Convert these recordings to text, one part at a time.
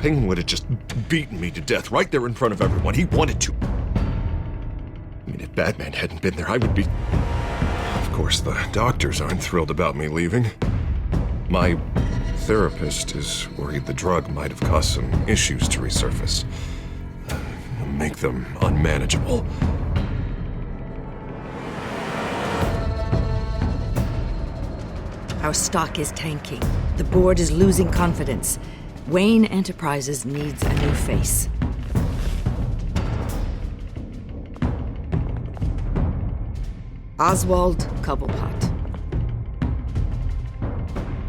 Penguin would have just beaten me to death right there in front of everyone. He wanted to. I mean, if Batman hadn't been there, I would be... Of course, the doctors aren't thrilled about me leaving. My therapist is worried the drug might have caused some issues to resurface. Make them unmanageable. Our stock is tanking. The board is losing confidence. Wayne Enterprises needs a new face. Oswald Cobblepot.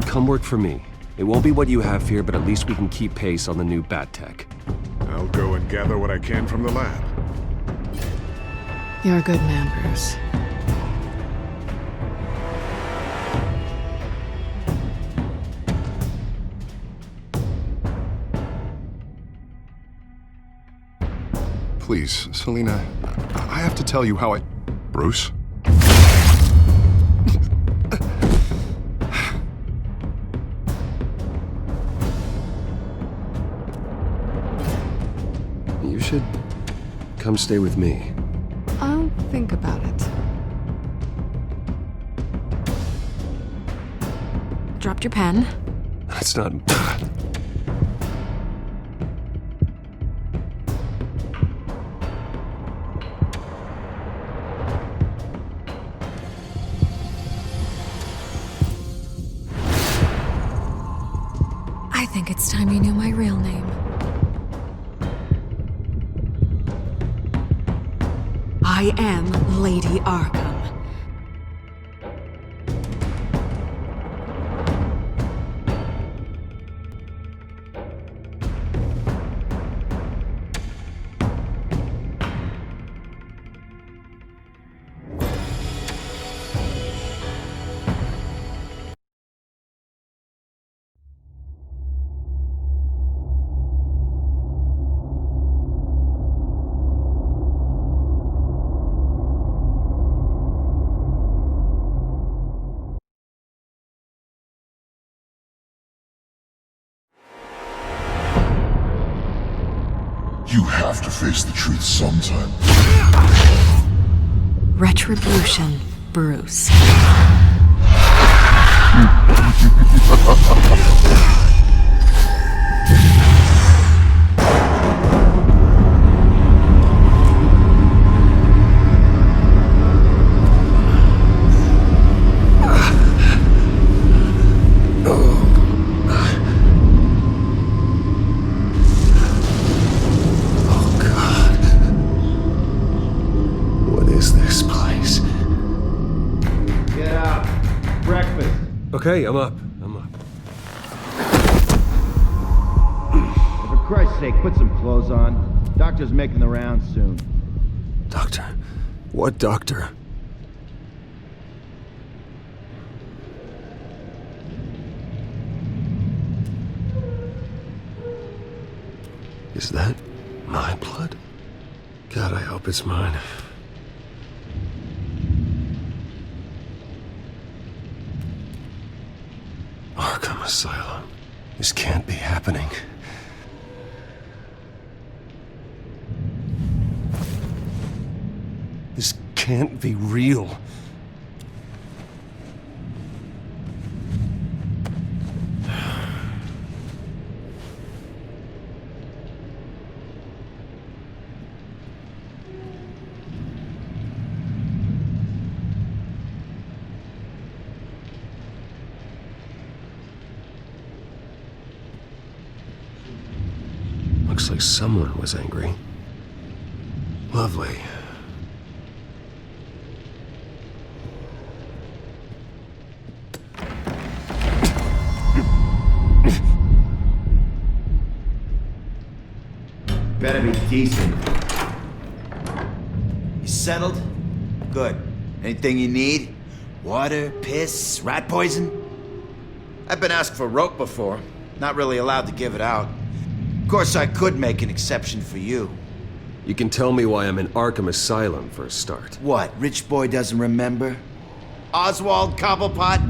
Come work for me. It won't be what you have here, but at least we can keep pace on the new bat tech. I'll go and gather what I can from the lab. You're a good man, Bruce. Please, Selina, I have to tell you how I... Bruce? You should come stay with me. I'll think about it. Dropped your pen. That's not... I think it's time you knew my real name. I am Lady Arkham. You have to face the truth sometime. Retribution, Bruce. Okay, I'm up. For Christ's sake, put some clothes on. Doctor's making the rounds soon. Doctor? What doctor? Is that my blood? God, I hope it's mine. Arkham Asylum. This can't be happening. This can't be real. Looks like someone was angry. Lovely. Better be decent. You settled? Good. Anything you need? Water, piss, rat poison? I've been asked for rope before. Not really allowed to give it out. Of course, I could make an exception for you. You can tell me why I'm in Arkham Asylum for a start. What, rich boy doesn't remember? Oswald Cobblepot?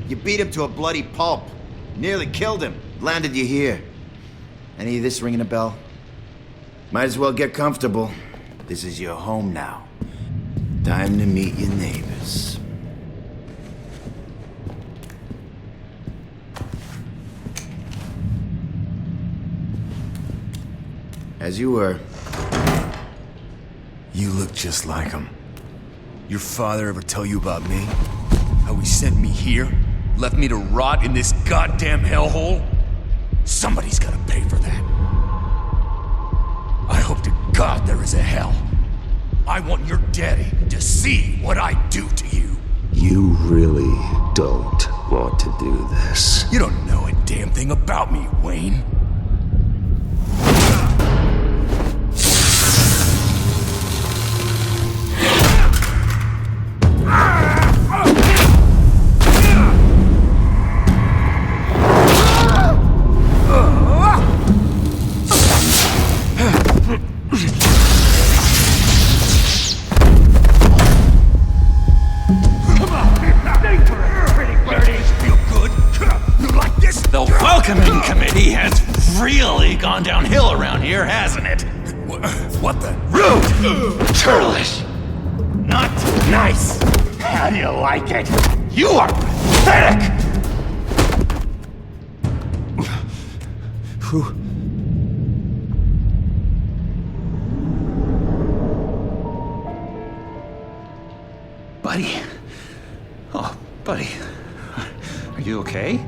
You beat him to a bloody pulp. Nearly killed him. Landed you here. Any of this ringing a bell? Might as well get comfortable. This is your home now. Time to meet your neighbors. As you were. You look just like him. Your father ever tell you about me? How he sent me here? Left me to rot in this goddamn hellhole? Somebody's gotta pay for that. I hope to God there is a hell. I want your daddy to see what I do to you. You really don't want to do this. You don't know a damn thing about me, Wayne. The welcoming committee has really gone downhill around here, hasn't it? What the? Rude! Churlish! Not nice! How do you like it? You are pathetic! Who? Buddy? Oh, buddy. Are you okay?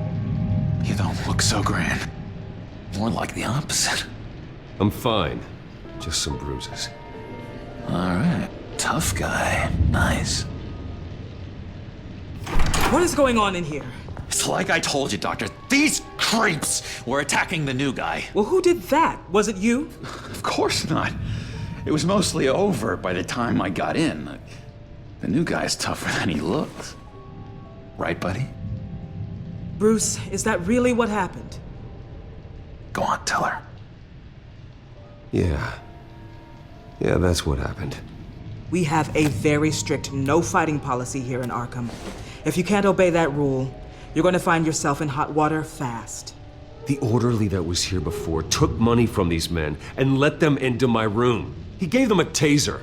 You don't look so grand. More like the opposite. I'm fine. Just some bruises. Alright. Tough guy. Nice. What is going on in here? It's like I told you, Doctor. These creeps were attacking the new guy. Well, who did that? Was it you? Of course not. It was mostly over by the time I got in. The new guy's tougher than he looks. Right, buddy? Bruce, is that really what happened? Go on, tell her. Yeah. Yeah, that's what happened. We have a very strict no fighting policy here in Arkham. If you can't obey that rule, you're going to find yourself in hot water fast. The orderly that was here before took money from these men and let them into my room. He gave them a taser.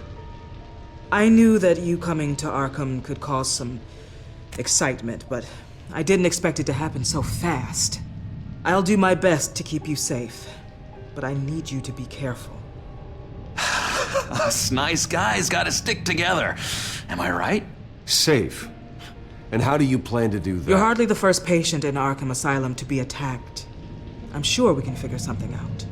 I knew that you coming to Arkham could cause some excitement, but I didn't expect it to happen so fast. I'll do my best to keep you safe, but I need you to be careful. Us nice guys gotta stick together. Am I right? Safe. And how do you plan to do that? You're hardly the first patient in Arkham Asylum to be attacked. I'm sure we can figure something out.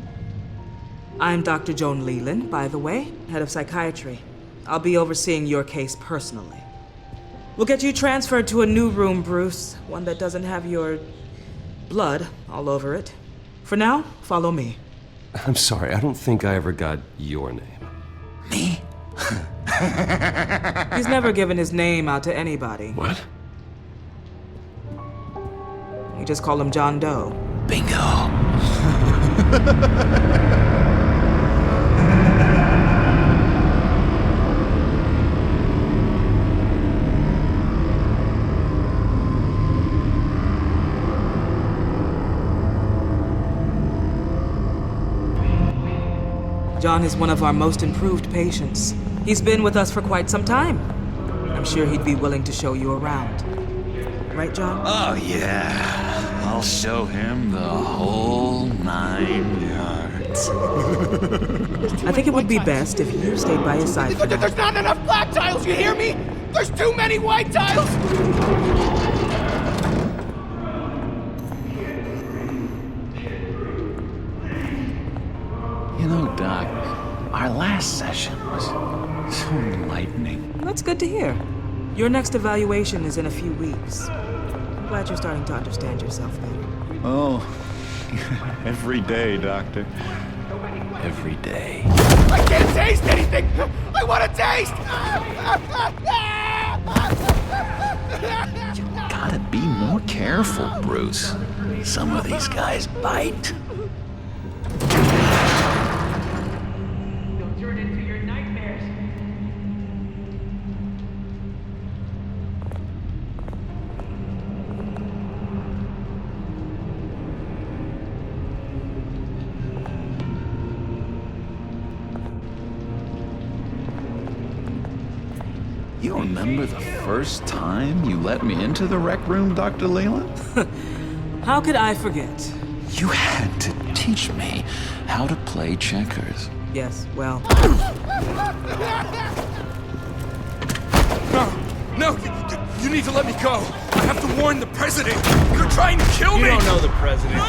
I'm Dr. Joan Leland, by the way, head of psychiatry. I'll be overseeing your case personally. We'll get you transferred to a new room, Bruce. One that doesn't have your blood all over it. For now, follow me. I'm sorry, I don't think I ever got your name. Me? He's never given his name out to anybody. What? We just call him John Doe. Bingo. John is one of our most improved patients. He's been with us for quite some time. I'm sure he'd be willing to show you around. Right, John? Oh, yeah. I'll show him the whole 9 yards. I think it would be best if you stayed by his side for now. There's not enough black tiles, you hear me? There's too many white tiles! You know, Doc, our last session was so enlightening. That's good to hear. Your next evaluation is in a few weeks. I'm glad you're starting to understand yourself better. Oh, every day, Doctor. Every day. I can't taste anything! I want to taste! You gotta be more careful, Bruce. Some of these guys bite. You remember the first time you let me into the rec room, Dr. Leland? How could I forget? You had to teach me how to play checkers. Yes, well... No, you need to let me go. I have to warn the president. You're trying to kill me. You don't know the president.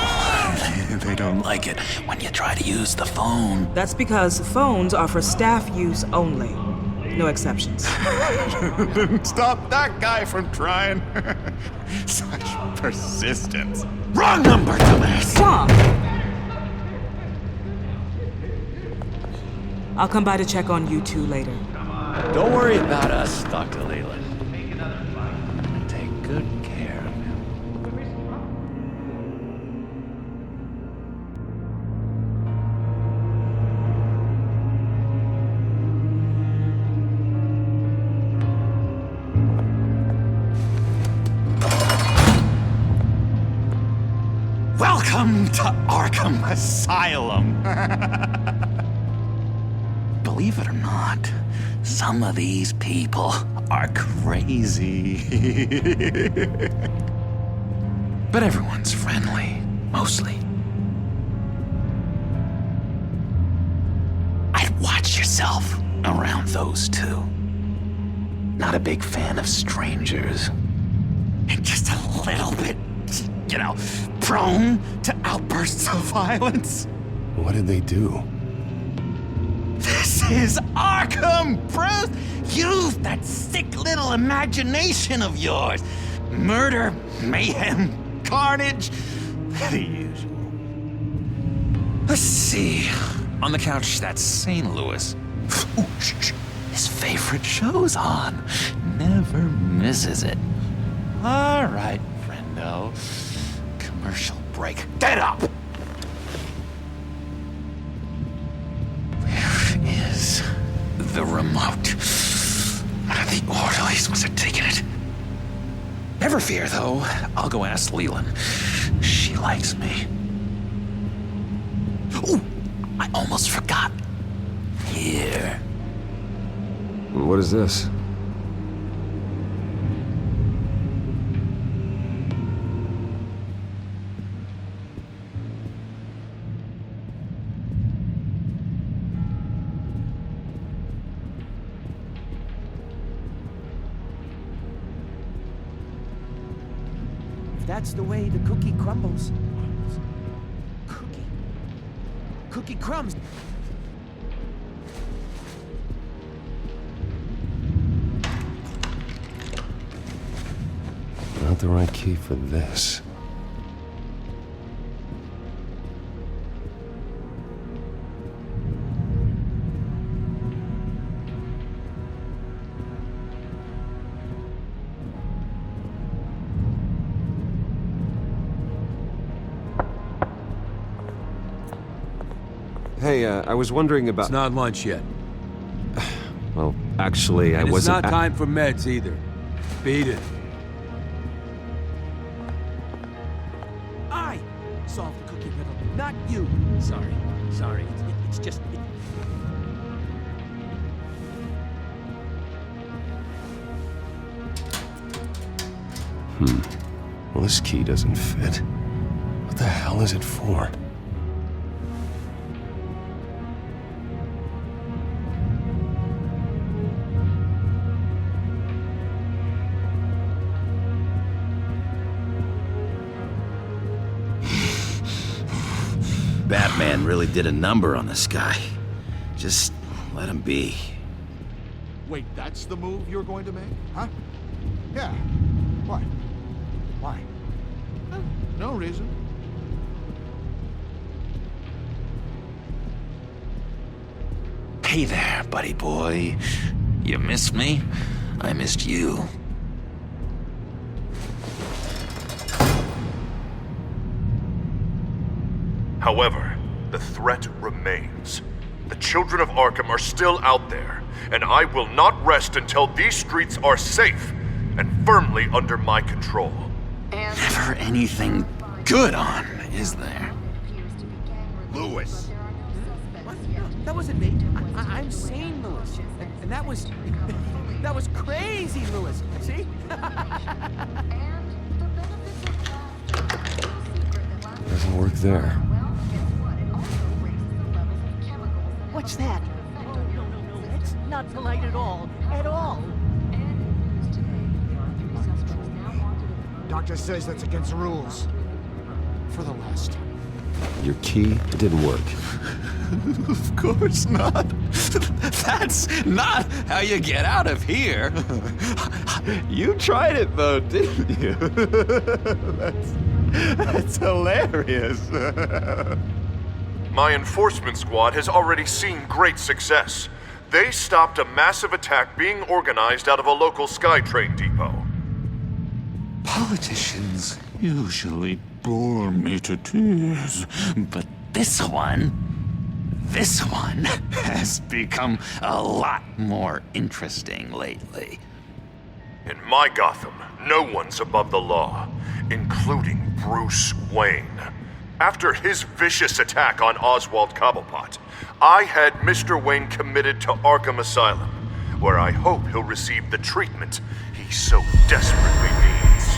They don't like it when you try to use the phone. That's because phones are for staff use only. No exceptions. Stop that guy from trying. Such persistence. Wrong number, dumbass. Tom! I'll come by to check on you two later. Don't worry about us, Dr. Leland. Take good care of him. Welcome to Arkham Asylum. Believe it or not, some of these people are crazy. But everyone's friendly, mostly. I'd watch yourself around those two. Not a big fan of strangers. And just a little bit, prone to outbursts of violence. What did they do? This is Arkham, Bruce! Use that sick little imagination of yours. Murder, mayhem, carnage, the usual. Let's see. On the couch, that's St. Louis. Ooh, shh. His favorite show's on. Never misses it. All right, friendo. Commercial break. Get up! Is the remote. One of the orderlies must have taken it. Never fear, though. I'll go ask Leland. She likes me. Ooh, I almost forgot. Here. What is this? That's the way the cookie crumbles. Cookie crumbs. Not the right key for this. Hey, I was wondering about... It's not lunch yet. Well, actually, I wasn't... It's not time for meds either. Beat it. I solved the cookie riddle, not you. Sorry. It's just... Well, this key doesn't fit. What the hell is it for? Batman really did a number on this guy. Just let him be. Wait, that's the move you're going to make? Huh? Yeah. What? Why? No reason. Hey there, buddy boy. You missed me? I missed you. However, the threat remains. The children of Arkham are still out there, and I will not rest until these streets are safe and firmly under my control. Never anything good on, is there? Lewis! What? No, that wasn't me. I'm sane, Lewis. And that was crazy, Lewis. See? Doesn't work there. What's that? No, that's not polite at all. At all. Doctor says that's against the rules. For the last time. Your key didn't work. Of course not. That's not how you get out of here. You tried it though, didn't you? That's hilarious. My enforcement squad has already seen great success. They stopped a massive attack being organized out of a local SkyTrain depot. Politicians usually bore me to tears, but this one has become a lot more interesting lately. In my Gotham, no one's above the law, including Bruce Wayne. After his vicious attack on Oswald Cobblepot, I had Mr. Wayne committed to Arkham Asylum, where I hope he'll receive the treatment he so desperately needs.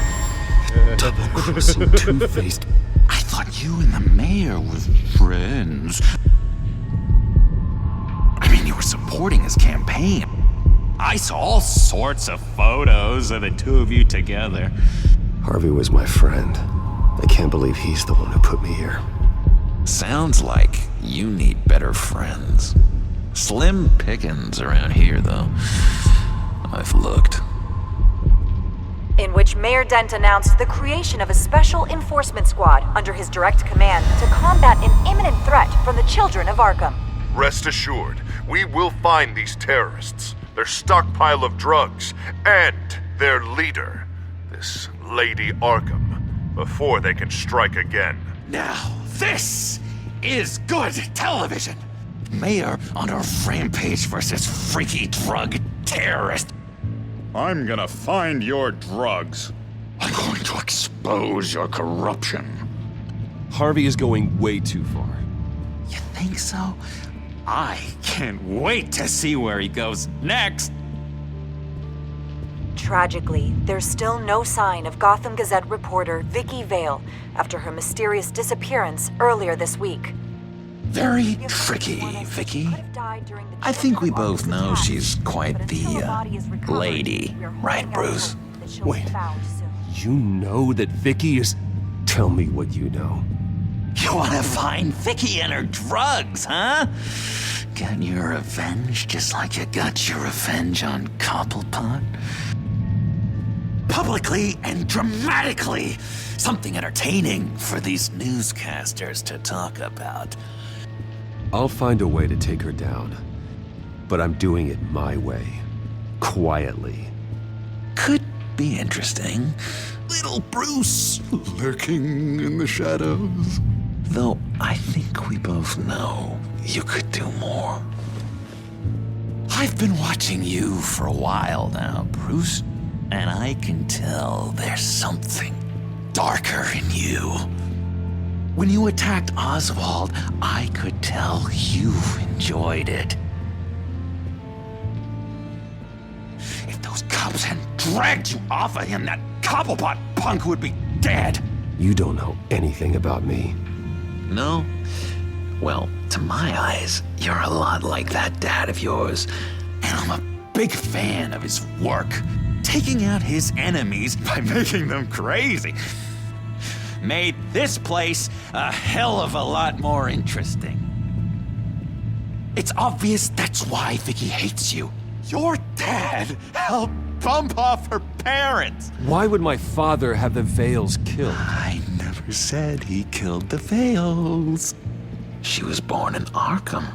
Double-crossing, two-faced. I thought you and the mayor were friends. I mean, you were supporting his campaign. I saw all sorts of photos of the two of you together. Harvey was my friend. I can't believe he's the one who put me here. Sounds like you need better friends. Slim pickings around here, though. I've looked. In which Mayor Dent announced the creation of a special enforcement squad under his direct command to combat an imminent threat from the children of Arkham. Rest assured, we will find these terrorists, their stockpile of drugs, and their leader, this Lady Arkham, before they can strike again. Now, this is good television! Mayor on a rampage versus freaky drug terrorist. I'm gonna find your drugs. I'm going to expose your corruption. Harvey is going way too far. You think so? I can't wait to see where he goes next. Tragically, there's still no sign of Gotham Gazette reporter Vicky Vale after her mysterious disappearance earlier this week. Very tricky, Vicky. I think we both know she's quite the lady, right, Bruce? Wait, you know that Vicky is... Tell me what you know. You want to find Vicky and her drugs, huh? Get your revenge just like you got your revenge on Cobblepot? Publicly and dramatically! Something entertaining for these newscasters to talk about. I'll find a way to take her down. But I'm doing it my way. Quietly. Could be interesting. Little Bruce lurking in the shadows. Though I think we both know you could do more. I've been watching you for a while now, Bruce, and I can tell there's something darker in you. When you attacked Oswald, I could tell you enjoyed it. If those cops hadn't dragged you off of him, that Cobblepot punk would be dead. You don't know anything about me. No? Well, to my eyes, you're a lot like that dad of yours. And I'm a big fan of his work. Taking out his enemies by making them crazy. Made this place a hell of a lot more interesting. It's obvious that's why Vicky hates you. Your dad helped bump off her parents. Why would my father have the Vales killed? I never said he killed the Vales. She was born in Arkham.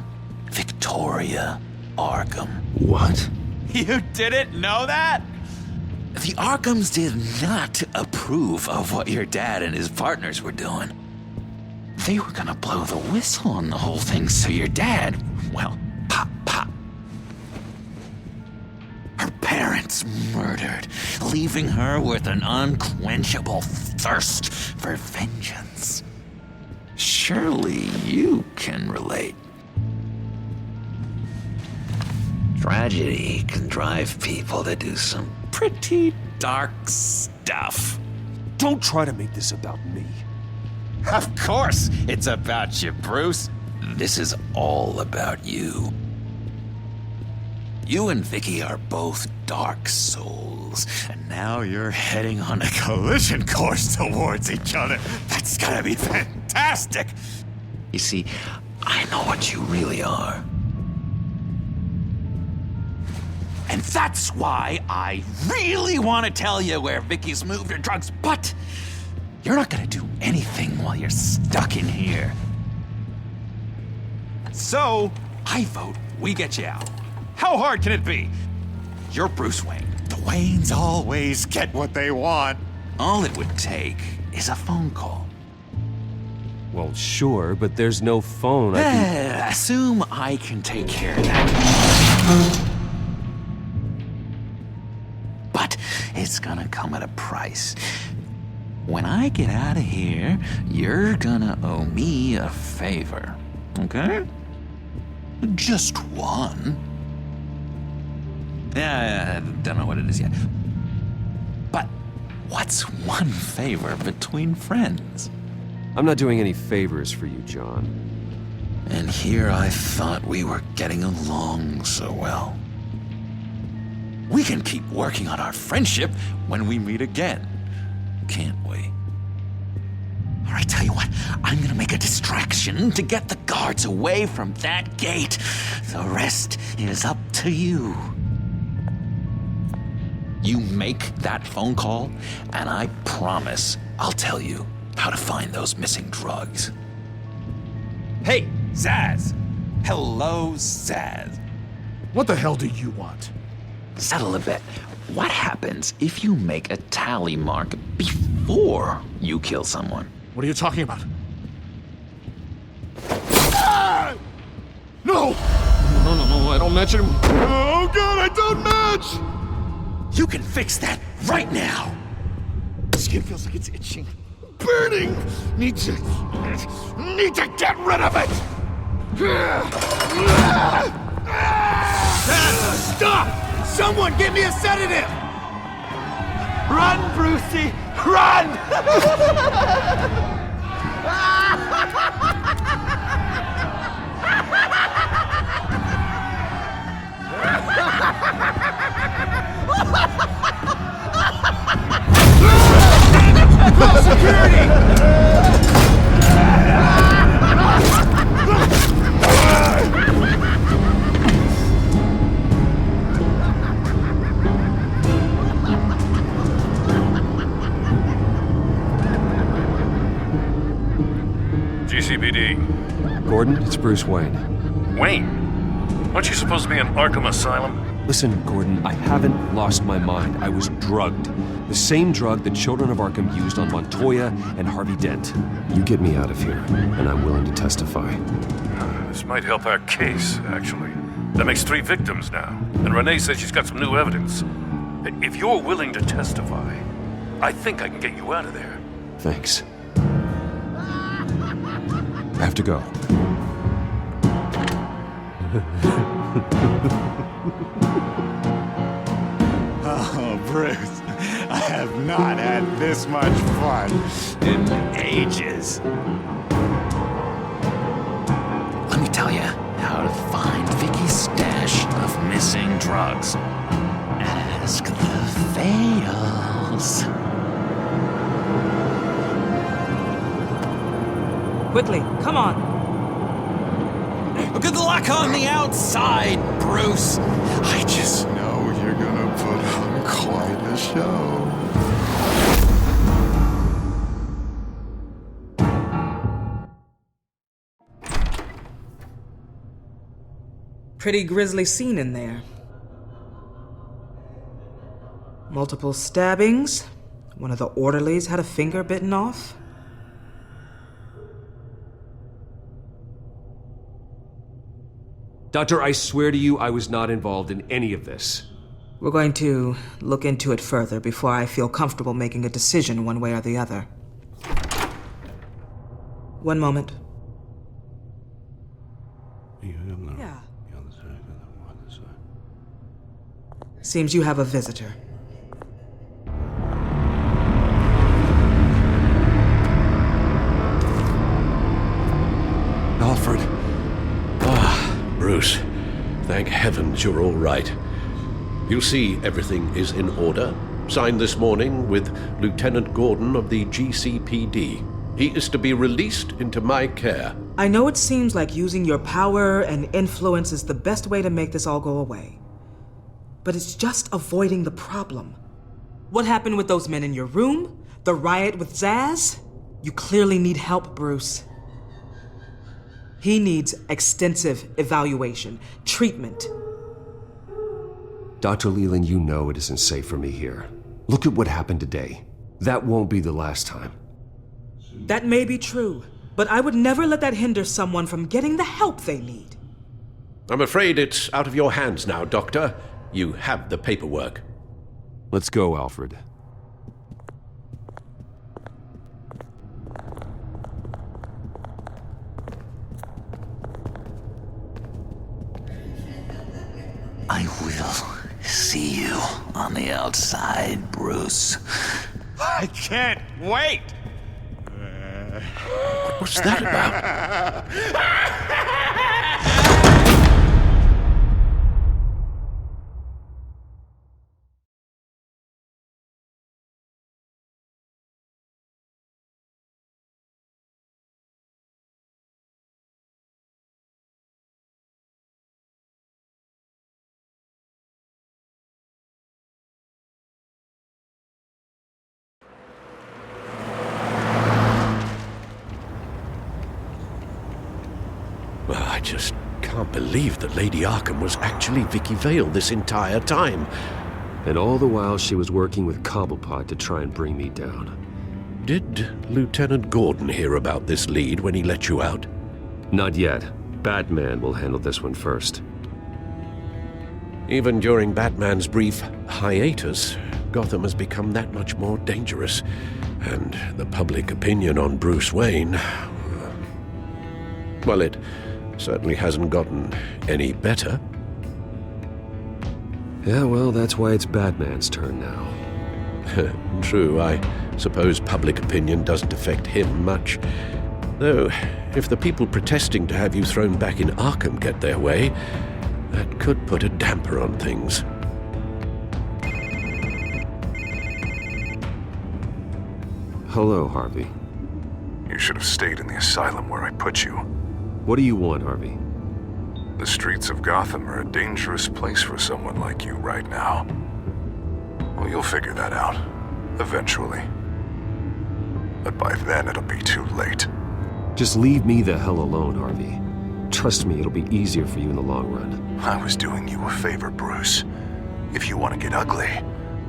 Victoria Arkham. What? You didn't know that? The Arkhams did not approve of what your dad and his partners were doing. They were gonna blow the whistle on the whole thing, so your dad, well, pop. Her parents murdered, leaving her with an unquenchable thirst for vengeance. Surely you can relate. Tragedy can drive people to do some pretty dark stuff. Don't try to make this about me. Of course it's about you, Bruce. This is all about you. You and Vicky are both dark souls, and now you're heading on a collision course towards each other. That's gonna be fantastic! You see, I know what you really are. And that's why I really want to tell you where Vicky's moved her drugs, but you're not gonna do anything while you're stuck in here. So, I vote we get you out. How hard can it be? You're Bruce Wayne. The Waynes always get what they want. All it would take is a phone call. Well, sure, but there's no phone. Assume I can take care of that. But it's gonna come at a price. When I get out of here, you're gonna owe me a favor, okay? Just one. Yeah, I don't know what it is yet. But what's one favor between friends? I'm not doing any favors for you, John. And here I thought we were getting along so well. We can keep working on our friendship when we meet again, can't we? All right, tell you what, I'm gonna make a distraction to get the guards away from that gate. The rest is up to you. You make that phone call, and I promise I'll tell you how to find those missing drugs. Hey, Zaz. Hello, Zaz. What the hell do you want? Settle a bit. What happens if you make a tally mark before you kill someone? What are you talking about? Ah! No! No, I don't match him. Oh, God, I don't match! You can fix that right now. Skin feels like it's itching. Burning! Need to get rid of it! Stop! Someone give me a sedative! Run, Brucey! Run! GCPD. Gordon, it's Bruce Wayne. Wayne? Aren't you supposed to be in Arkham Asylum? Listen, Gordon, I haven't lost my mind. I was drugged. The same drug the children of Arkham used on Montoya and Harvey Dent. You get me out of here, and I'm willing to testify. This might help our case, actually. That makes 3 victims now, and Renee says she's got some new evidence. If you're willing to testify, I think I can get you out of there. Thanks. I have to go. Oh, Bruce, I have not had this much fun in ages. Let me tell you how to find Vicky's stash of missing drugs. Ask the Fails. Quickly, come on. Good luck on the outside, Bruce. I just know you're gonna put on quite a show. Pretty grisly scene in there. Multiple stabbings. One of the orderlies had a finger bitten off. Doctor, I swear to you, I was not involved in any of this. We're going to look into it further before I feel comfortable making a decision one way or the other. One moment. Yeah. Seems you have a visitor. Alfred. Bruce, thank heavens you're all right. You see, everything is in order. Signed this morning with Lieutenant Gordon of the GCPD. He is to be released into my care. I know it seems like using your power and influence is the best way to make this all go away. But it's just avoiding the problem. What happened with those men in your room? The riot with Zaz? You clearly need help, Bruce. He needs extensive evaluation, treatment. Dr. Leland, you know it isn't safe for me here. Look at what happened today. That won't be the last time. That may be true, but I would never let that hinder someone from getting the help they need. I'm afraid it's out of your hands now, Doctor. You have the paperwork. Let's go, Alfred. I will see you on the outside, Bruce. I can't wait! What's that about? Well, I just can't believe that Lady Arkham was actually Vicky Vale this entire time. And all the while she was working with Cobblepot to try and bring me down. Did Lieutenant Gordon hear about this lead when he let you out? Not yet. Batman will handle this one first. Even during Batman's brief hiatus, Gotham has become that much more dangerous. And the public opinion on Bruce Wayne... well, it certainly hasn't gotten any better. Yeah, well, that's why it's Batman's turn now. True, I suppose public opinion doesn't affect him much. Though, if the people protesting to have you thrown back in Arkham get their way, that could put a damper on things. Hello, Harvey. You should have stayed in the asylum where I put you. What do you want, Harvey? The streets of Gotham are a dangerous place for someone like you right now. Well, you'll figure that out. Eventually. But by then, it'll be too late. Just leave me the hell alone, Harvey. Trust me, it'll be easier for you in the long run. I was doing you a favor, Bruce. If you want to get ugly,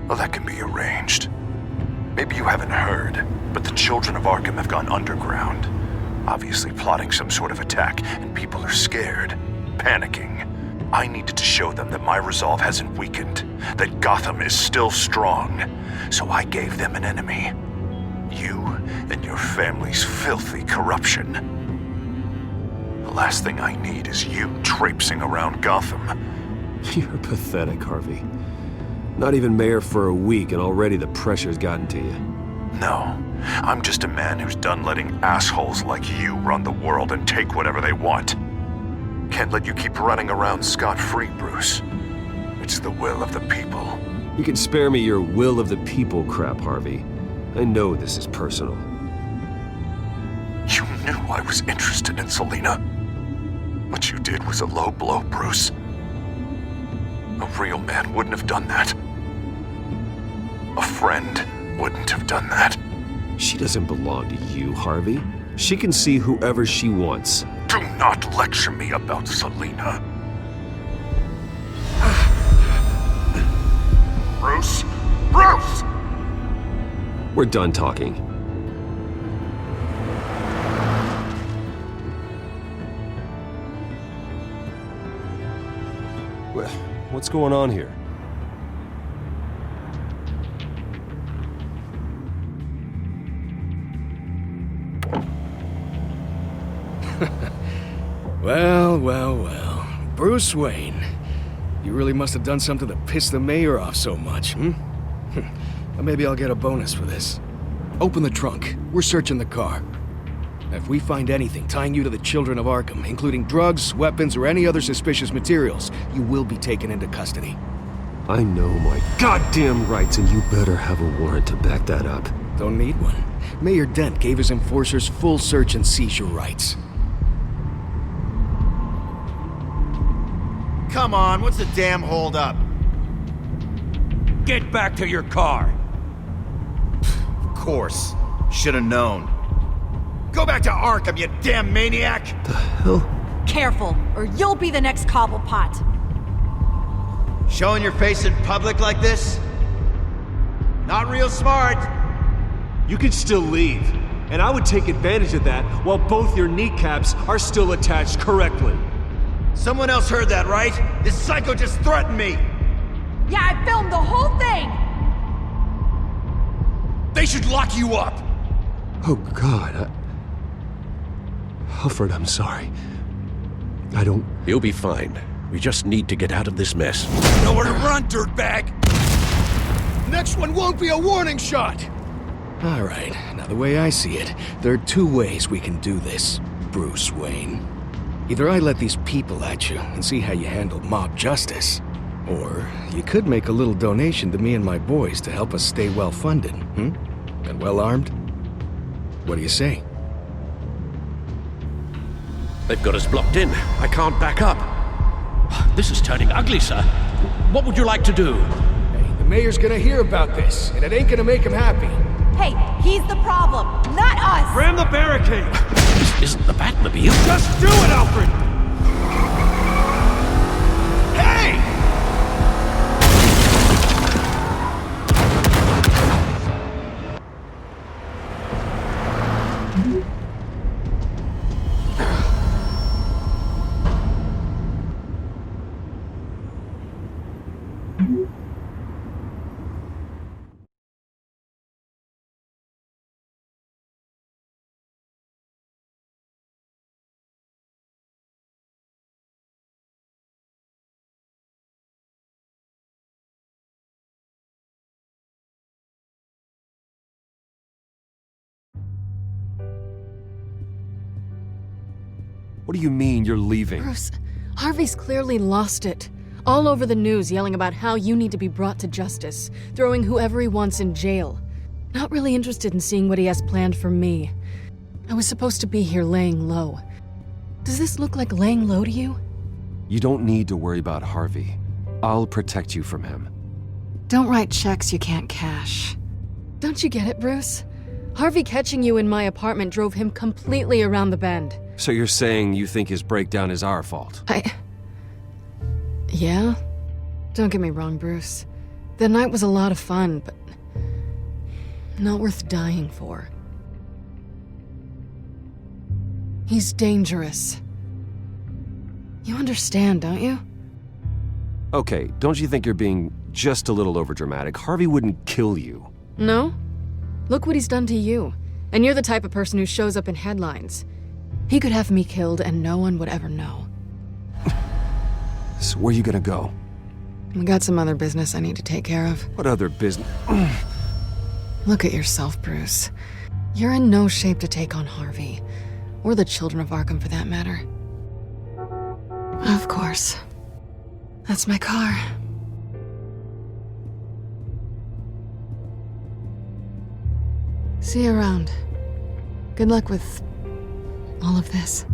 well, that can be arranged. Maybe you haven't heard, but the children of Arkham have gone underground. Obviously plotting some sort of attack, and people are scared, panicking. I needed to show them that my resolve hasn't weakened, that Gotham is still strong. So I gave them an enemy. You and your family's filthy corruption. The last thing I need is you traipsing around Gotham. You're pathetic, Harvey. Not even mayor for a week, and already the pressure's gotten to you. No. I'm just a man who's done letting assholes like you run the world and take whatever they want. Can't let you keep running around scot-free, Bruce. It's the will of the people. You can spare me your will of the people crap, Harvey. I know this is personal. You knew I was interested in Selina. What you did was a low blow, Bruce. A real man wouldn't have done that. A friend wouldn't have done that. She doesn't belong to you, Harvey. She can see whoever she wants. Do not lecture me about Selina. Bruce? Bruce! We're done talking. What's going on here? Well. Bruce Wayne. You really must have done something to piss the mayor off so much, hmm? Well, maybe I'll get a bonus for this. Open the trunk. We're searching the car. If we find anything tying you to the children of Arkham, including drugs, weapons, or any other suspicious materials, you will be taken into custody. I know my goddamn rights, and you better have a warrant to back that up. Don't need one. Mayor Dent gave his enforcers full search and seizure rights. Come on, what's the damn holdup? Get back to your car! Of course. Should've known. Go back to Arkham, you damn maniac! The hell? Careful, or you'll be the next Cobblepot. Showing your face in public like this? Not real smart. You can still leave, and I would take advantage of that while both your kneecaps are still attached correctly. Someone else heard that, right? This psycho just threatened me! Yeah, I filmed the whole thing! They should lock you up! Oh, God. Alfred, I'm sorry. I don't... You'll be fine. We just need to get out of this mess. Nowhere to run, dirtbag! Next one won't be a warning shot! All right, now the way I see it, there are two ways we can do this, Bruce Wayne. Either I let these people at you and see how you handle mob justice, or you could make a little donation to me and my boys to help us stay well-funded, and well-armed. What do you say? They've got us blocked in. I can't back up. This is turning ugly, sir. What would you like to do? Hey, the mayor's gonna hear about this, and it ain't gonna make him happy. Hey, he's the problem, not us! Ram the barricade! This isn't the Batmobile. Just do it, Alfred! Hey! What do you mean you're leaving? Bruce, Harvey's clearly lost it. All over the news yelling about how you need to be brought to justice, throwing whoever he wants in jail. Not really interested in seeing what he has planned for me. I was supposed to be here laying low. Does this look like laying low to you? You don't need to worry about Harvey. I'll protect you from him. Don't write checks you can't cash. Don't you get it, Bruce? Harvey catching you in my apartment drove him completely around the bend. So you're saying you think his breakdown is our fault? Yeah? Don't get me wrong, Bruce. The night was a lot of fun, but not worth dying for. He's dangerous. You understand, don't you? Okay, don't you think you're being just a little overdramatic? Harvey wouldn't kill you. No? Look what he's done to you. And you're the type of person who shows up in headlines. He could have me killed and no one would ever know. So where are you gonna go? We got some other business I need to take care of. What other business? Look at yourself, Bruce. You're in no shape to take on Harvey. Or the children of Arkham, for that matter. Of course. That's my car. See you around. Good luck with all of this.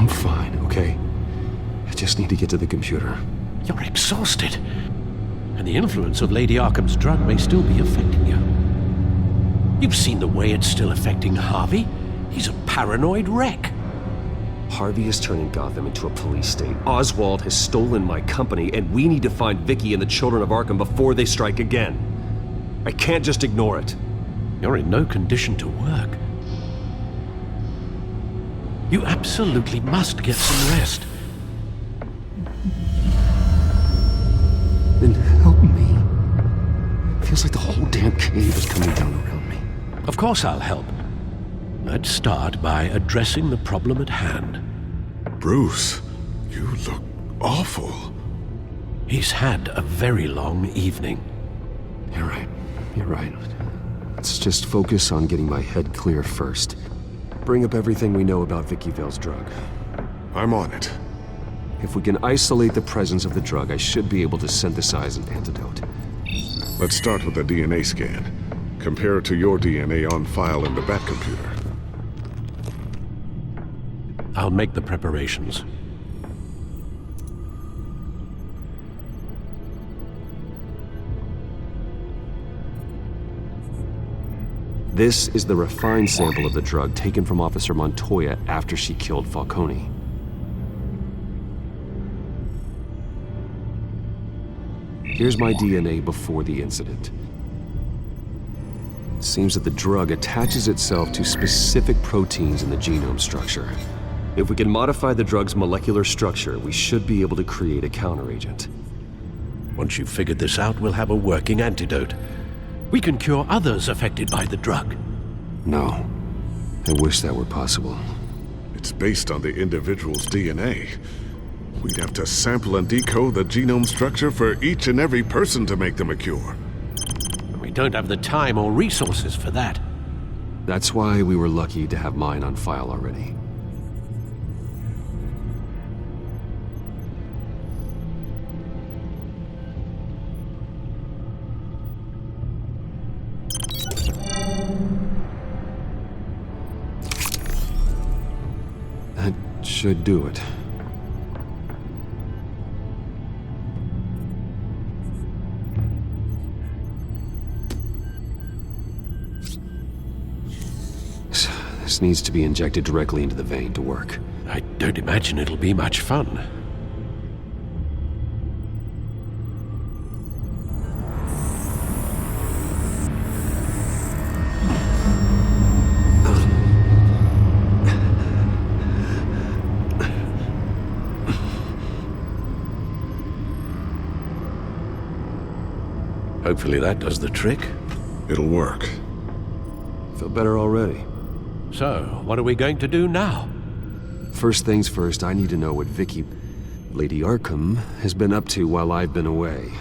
I'm fine, okay? I just need to get to the computer. You're exhausted. And the influence of Lady Arkham's drug may still be affecting you. You've seen the way it's still affecting Harvey. He's a paranoid wreck. Harvey is turning Gotham into a police state. Oswald has stolen my company, and we need to find Vicky and the children of Arkham before they strike again. I can't just ignore it. You're in no condition to work. You absolutely must get some rest. Then help me. Feels like the whole damn cave is coming down around me. Of course I'll help. Let's start by addressing the problem at hand. Bruce, you look awful. He's had a very long evening. You're right. You're right. Let's just focus on getting my head clear first. Bring up everything we know about Vicky Vale's drug. I'm on it. If we can isolate the presence of the drug, I should be able to synthesize an antidote. Let's start with a DNA scan. Compare it to your DNA on file in the Bat computer. I'll make the preparations. This is the refined sample of the drug taken from Officer Montoya after she killed Falcone. Here's my DNA before the incident. It seems that the drug attaches itself to specific proteins in the genome structure. If we can modify the drug's molecular structure, we should be able to create a counteragent. Once you've figured this out, we'll have a working antidote. We can cure others affected by the drug. No. I wish that were possible. It's based on the individual's DNA. We'd have to sample and decode the genome structure for each and every person to make them a cure. We don't have the time or resources for that. That's why we were lucky to have mine on file already. That should do it. This needs to be injected directly into the vein to work. I don't imagine it'll be much fun. Hopefully that does the trick. It'll work. Feel better already. So, what are we going to do now? First things first, I need to know what Vicky, Lady Arkham, has been up to while I've been away.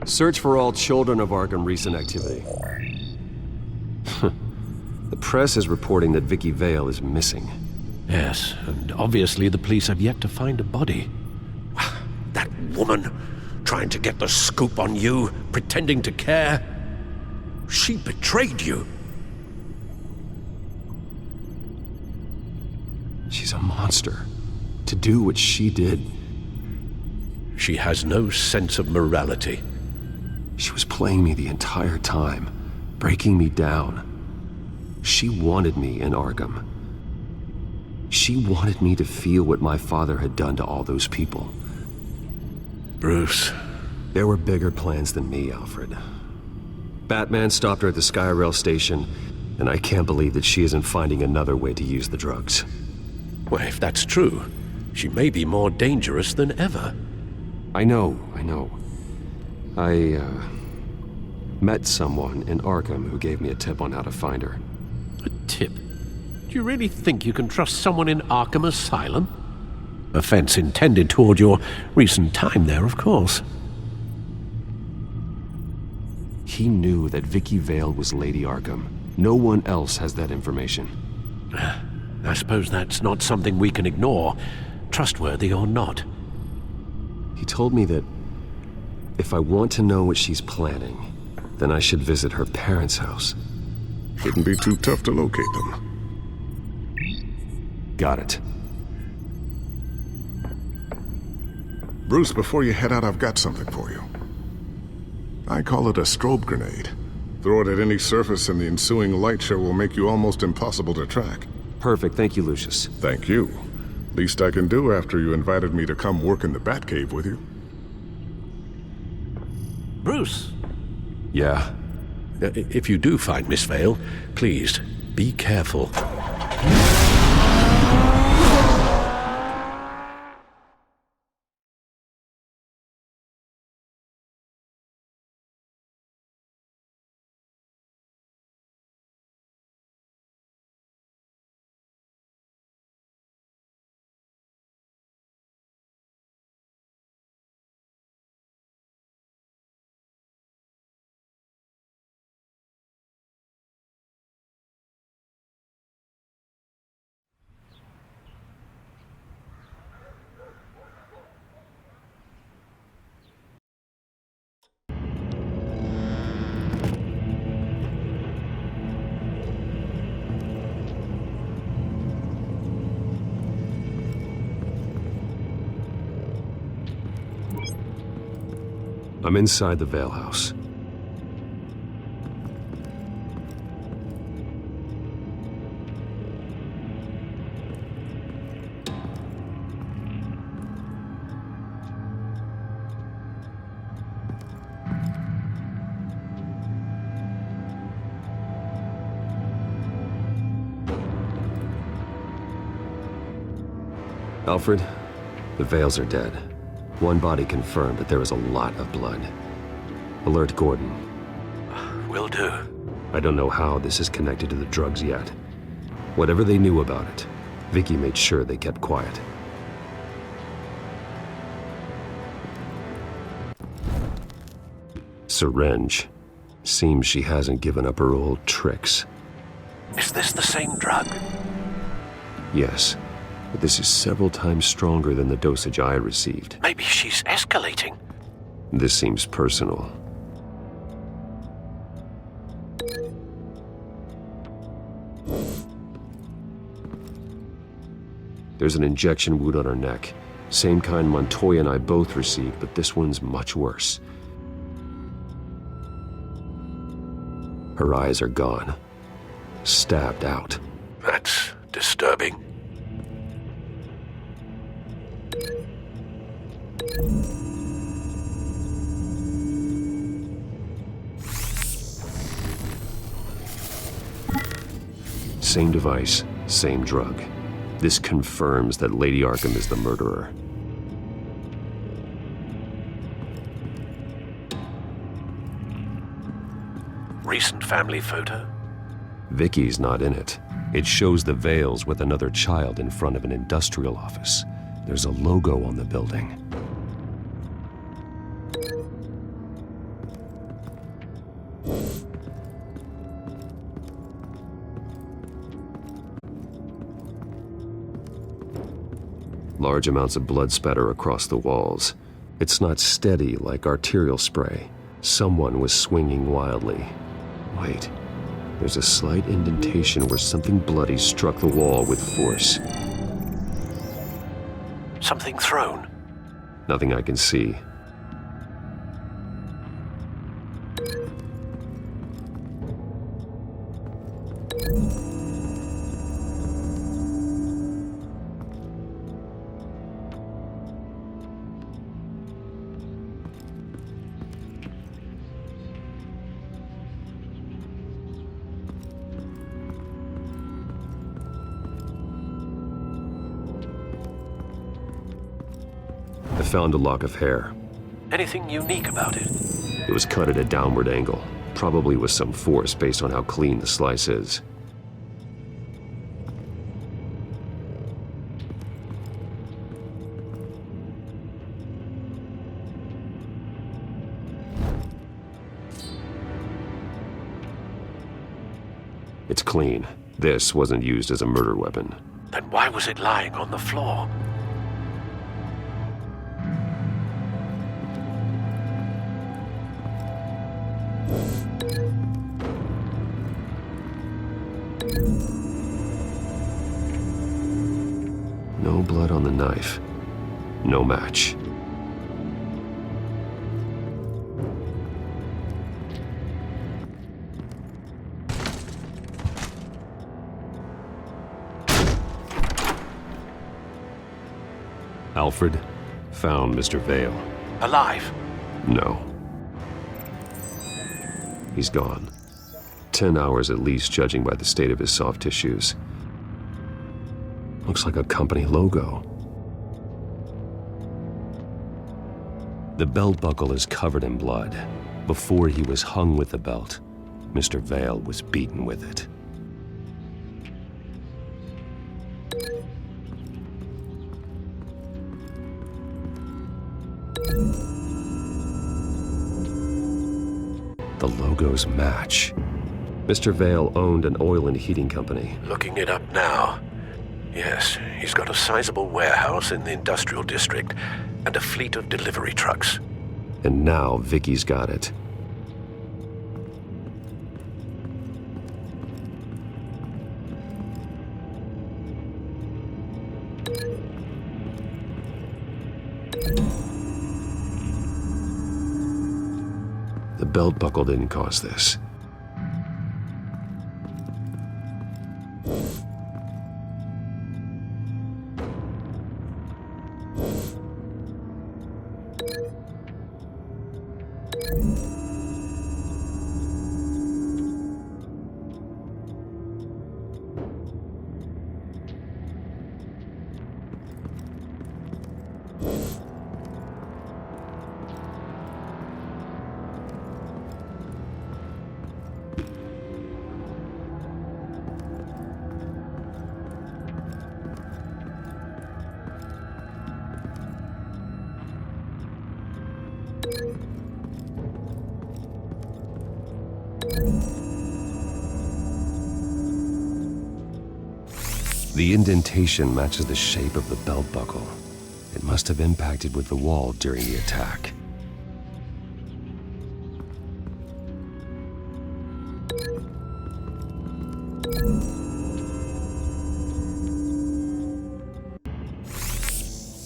Search for all children of Arkham recent activity. The press is reporting that Vicky Vale is missing. Yes, and obviously the police have yet to find a body. That woman, trying to get the scoop on you, pretending to care. She betrayed you. She's a monster. To do what she did. She has no sense of morality. She was playing me the entire time, breaking me down. She wanted me in Arkham. She wanted me to feel what my father had done to all those people. Bruce. There were bigger plans than me, Alfred. Batman stopped her at the Skyrail station, and I can't believe that she isn't finding another way to use the drugs. Well, if that's true, she may be more dangerous than ever. I know. I met someone in Arkham who gave me a tip on how to find her. A tip? Do you really think you can trust someone in Arkham Asylum? Offense intended toward your recent time there, of course. He knew that Vicky Vale was Lady Arkham. No one else has that information. I suppose that's not something we can ignore, trustworthy or not. He told me that if I want to know what she's planning, then I should visit her parents' house. Shouldn't be too tough to locate them. Got it. Bruce, before you head out, I've got something for you. I call it a strobe grenade. Throw it at any surface and the ensuing light show will make you almost impossible to track. Perfect, thank you, Lucius. Thank you. Least I can do after you invited me to come work in the Batcave with you. Bruce? Yeah? If you do find Miss Vale, please, be careful. I'm inside the Vale House. Alfred, the Vales are dead. One body confirmed, but there is a lot of blood. Alert Gordon. Will do. I don't know how this is connected to the drugs yet. Whatever they knew about it, Vicky made sure they kept quiet. Syringe. Seems she hasn't given up her old tricks. Is this the same drug? Yes, but this is several times stronger than the dosage I received. Maybe she's escalating. This seems personal. There's an injection wound on her neck. Same kind Montoya and I both received, but this one's much worse. Her eyes are gone. Stabbed out. That's disturbing. Same device, same drug. This confirms that Lady Arkham is the murderer. Recent family photo? Vicky's not in it. It shows the Vales with another child in front of an industrial office. There's a logo on the building. Large amounts of blood spatter across the walls. It's not steady like arterial spray. Someone was swinging wildly. Wait, there's a slight indentation where something bloody struck the wall with force. Something thrown? Nothing I can see. I found a lock of hair. Anything unique about it? It was cut at a downward angle, probably with some force based on how clean the slice is. It's clean. This wasn't used as a murder weapon. Then why was it lying on the floor? No blood on the knife. No match. Alfred found Mr. Vale. Alive? No. He's gone. 10 hours at least, judging by the state of his soft tissues. Looks like a company logo. The belt buckle is covered in blood. Before he was hung with the belt, Mr. Vale was beaten with it. The logos match. Mr. Vale owned an oil and heating company. Looking it up now. Yes, he's got a sizable warehouse in the industrial district and a fleet of delivery trucks. And now Vicky's got it. The belt buckle didn't cause this. The indentation matches the shape of the belt buckle. It must have impacted with the wall during the attack.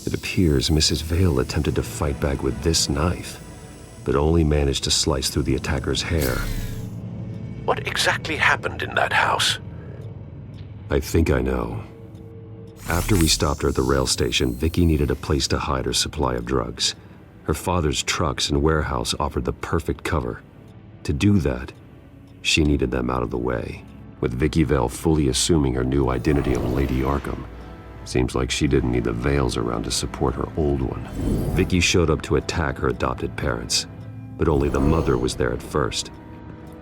It appears Mrs. Vale attempted to fight back with this knife, but only managed to slice through the attacker's hair. What exactly happened in that house? I think I know. After we stopped her at the rail station, Vicky needed a place to hide her supply of drugs. Her father's trucks and warehouse offered the perfect cover. To do that, she needed them out of the way. With Vicky Vale fully assuming her new identity of Lady Arkham, seems like she didn't need the Vales around to support her old one. Vicky showed up to attack her adopted parents, but only the mother was there at first.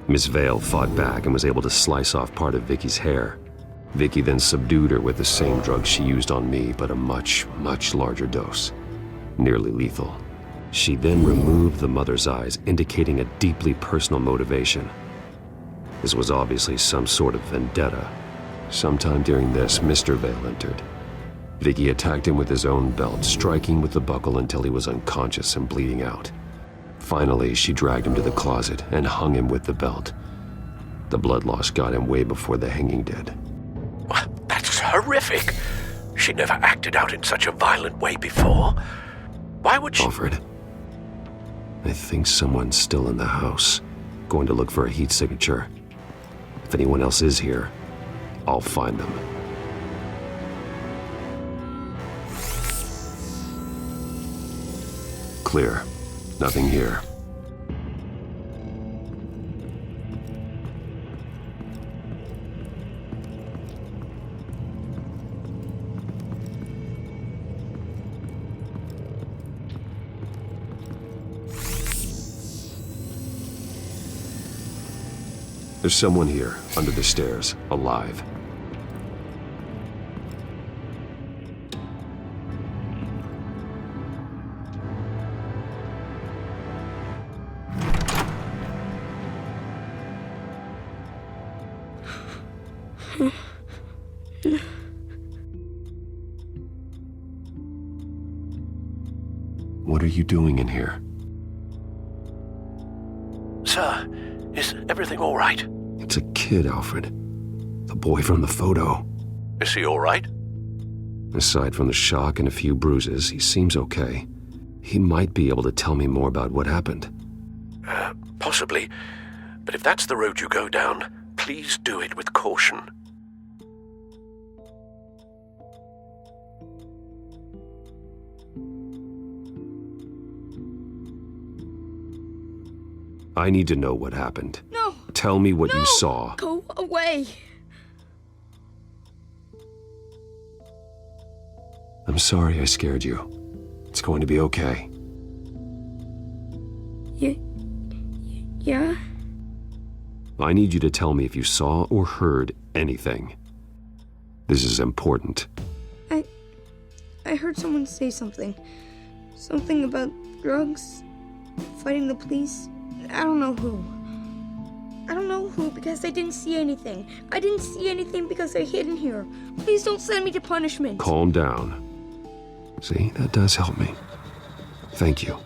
Miss Vale fought back and was able to slice off part of Vicky's hair. Vicky then subdued her with the same drug she used on me, but a much, much larger dose. Nearly lethal. She then removed the mother's eyes, indicating a deeply personal motivation. This was obviously some sort of vendetta. Sometime during this, Mr. Vale entered. Vicky attacked him with his own belt, striking with the buckle until he was unconscious and bleeding out. Finally, she dragged him to the closet and hung him with the belt. The blood loss got him way before the hanging did. That's horrific. She never acted out in such a violent way before. Why would she— Alfred, I think someone's still in the house. Going to look for a heat signature. If anyone else is here, I'll find them. Clear. Nothing here. There's someone here, under the stairs, alive. What are you doing in here? Sir, is everything all right? It's a kid, Alfred. The boy from the photo. Is he all right? Aside from the shock and a few bruises, he seems okay. He might be able to tell me more about what happened. Possibly. But if that's the road you go down, please do it with caution. I need to know what happened. No! Tell me what you saw. Go away! I'm sorry I scared you. It's going to be okay. Yeah? I need you to tell me if you saw or heard anything. This is important. I heard someone say something. Something about drugs, fighting the police. I don't know who. I don't know who because I didn't see anything. I didn't see anything because I hid in here. Please don't send me to punishment. Calm down. See, that does help me. Thank you.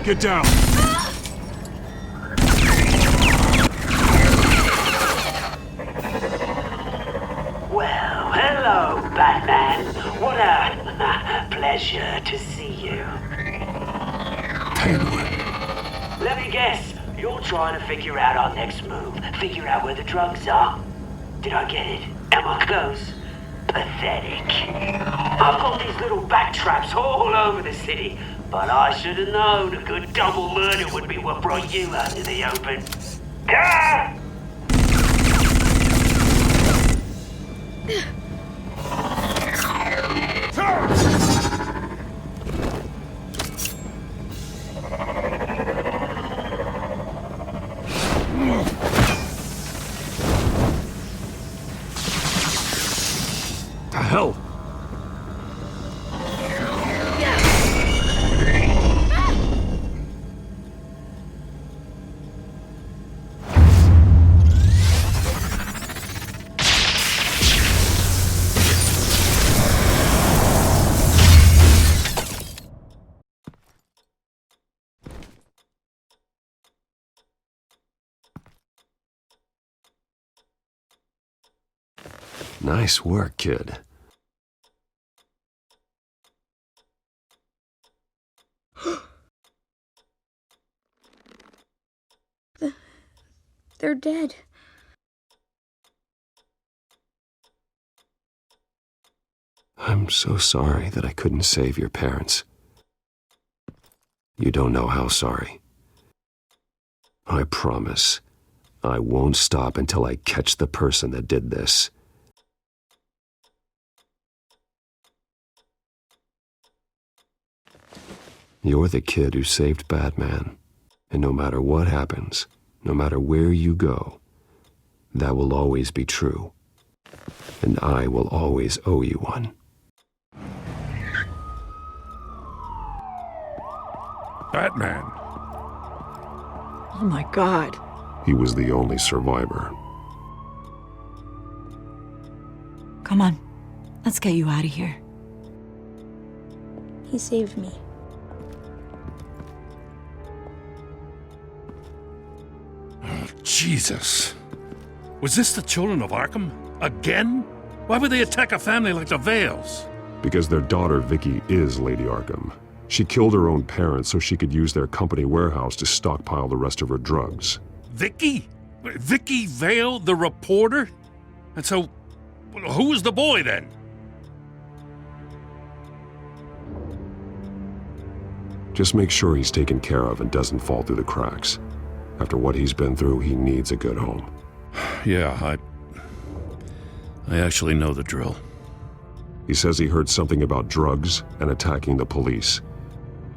Get down! Well, hello, Batman. What a pleasure to see you. Let me guess, you're trying to figure out our next move. Figure out where the drugs are. Did I get it? Am I close? Pathetic. I've got these little bat traps all over the city, but I should have known a good double murder would be what brought you out to the open. Ah! The hell? Nice work, kid. They're dead. I'm so sorry that I couldn't save your parents. You don't know how sorry. I promise, I won't stop until I catch the person that did this. You're the kid who saved Batman, and no matter what happens, no matter where you go, that will always be true, and I will always owe you one. Batman. Oh my God. He was the only survivor. Come on, let's get you out of here. He saved me. Oh, Jesus. Was this the children of Arkham? Again? Why would they attack a family like the Vales? Because their daughter, Vicky, is Lady Arkham. She killed her own parents so she could use their company warehouse to stockpile the rest of her drugs. Vicky? Vicky Vale, the reporter? And so, who was the boy then? Just make sure he's taken care of and doesn't fall through the cracks. After what he's been through, he needs a good home. Yeah, I actually know the drill. He says he heard something about drugs and attacking the police.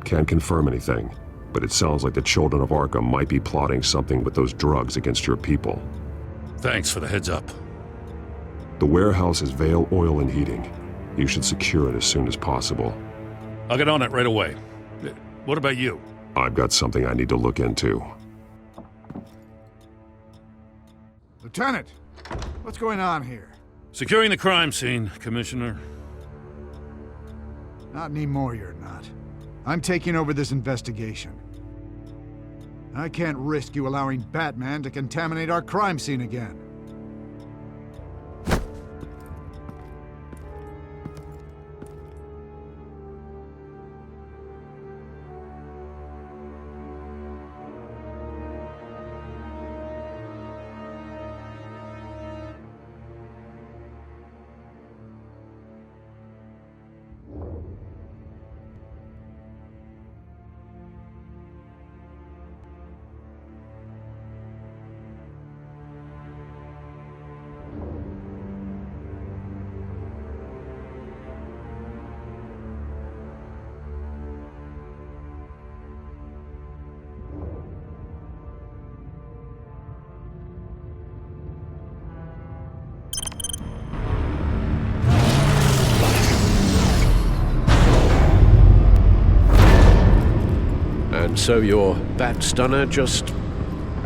Can't confirm anything, but it sounds like the children of Arkham might be plotting something with those drugs against your people. Thanks for the heads up. The warehouse is Vale Oil and Heating. You should secure it as soon as possible. I'll get on it right away. What about you? I've got something I need to look into. Lieutenant, what's going on here? Securing the crime scene, Commissioner. Not anymore, you're not. I'm taking over this investigation. I can't risk you allowing Batman to contaminate our crime scene again. And so your bat stunner just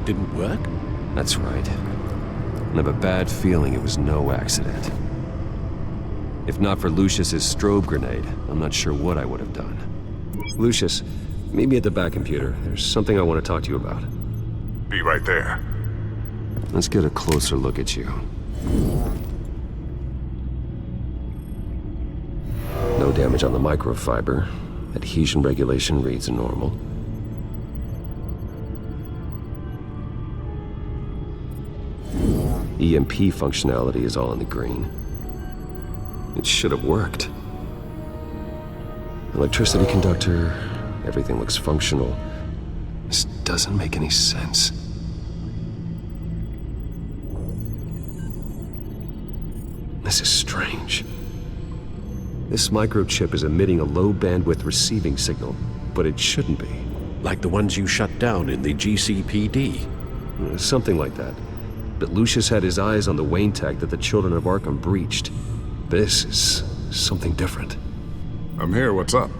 didn't work? That's right. I have a bad feeling it was no accident. If not for Lucius's strobe grenade, I'm not sure what I would have done. Lucius, meet me at the back computer. There's something I want to talk to you about. Be right there. Let's get a closer look at you. No damage on the microfiber. Adhesion regulation reads normal. EMP functionality is all in the green. It should have worked. Electricity conductor, everything looks functional. This doesn't make any sense. This is strange. This microchip is emitting a low-bandwidth receiving signal, but it shouldn't be. Like the ones you shut down in the GCPD? Something like that. But Lucius had his eyes on the Wayne tag that the Children of Arkham breached. This is something different. I'm here, what's up?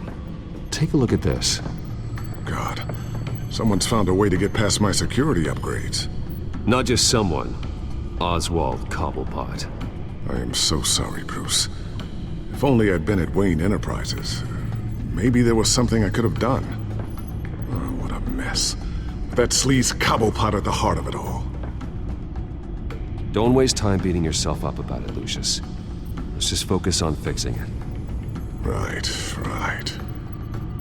Take a look at this. God, someone's found a way to get past my security upgrades. Not just someone. Oswald Cobblepot. I am so sorry, Bruce. If only I'd been at Wayne Enterprises. Maybe there was something I could have done. Oh, what a mess. That sleaze Cobblepot at the heart of it all. Don't waste time beating yourself up about it, Lucius. Let's just focus on fixing it. Right.